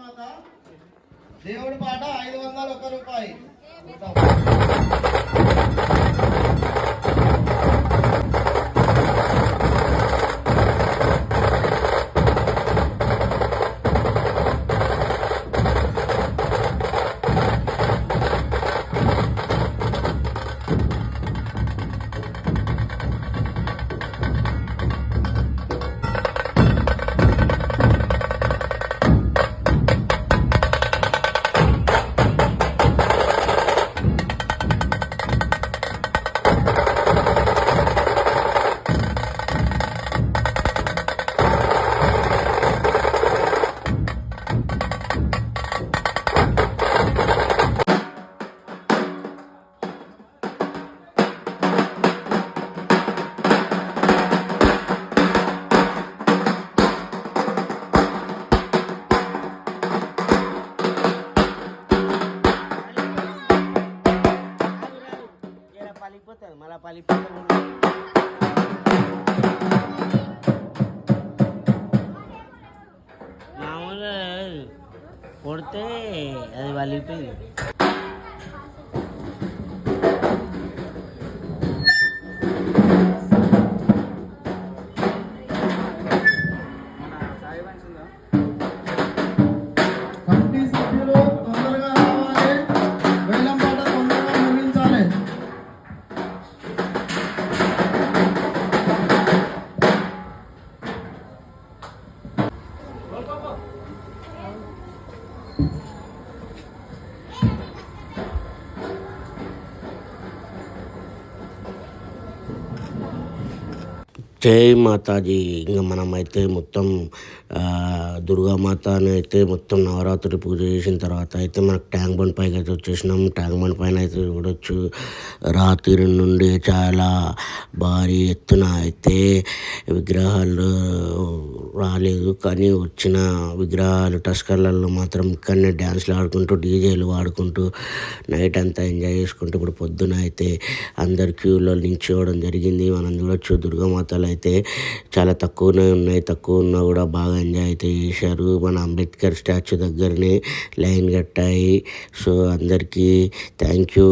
దుర్గామాత దేవుడి పాట 501 రూపాయి. పలిపోతుంది మళ్ళీ పలిపోతుంది. మామూలుగా కొడితే అది వలిగిపోయింది. కమిటీ సభ్యులు తొందరగా రావాలి. వేలం పాట తొందరగా ముగించాలి. జై మాతాజీ. ఇంకా మనమైతే మొత్తం దుర్గామాతని అయితే మొత్తం నవరాత్రి పూజ చేసిన తర్వాత అయితే మనకు ట్యాంక్ బండ్ పైకి అయితే వచ్చేసినాం. ట్యాంక్ బండ్ పైన అయితే చూడొచ్చు రాత్రి నుండి చాలా భారీ ఎత్తున అయితే విగ్రహాలు రాలేదు, కానీ వచ్చిన విగ్రహాలు టస్కర్లలో మాత్రం ఇక్కడనే డ్యాన్స్లు ఆడుకుంటూ డీజేలు వాడుకుంటూ నైట్ అంతా ఎంజాయ్ చేసుకుంటూ ఇప్పుడు పొద్దున అయితే అందరు క్యూలో నిల్చోవడం జరిగింది. మనం చూడొచ్చు దుర్గామాతలు అయితే చాలా తక్కువనే ఉన్నాయి, తక్కువ ఉన్నా కూడా బాగా ఎంజాయ్ అయితే చేశారు. మన అంబేద్కర్ స్టాచ్యూ దగ్గరనే లైన్ కట్టాయి. సో అందరికీ థ్యాంక్ యూ.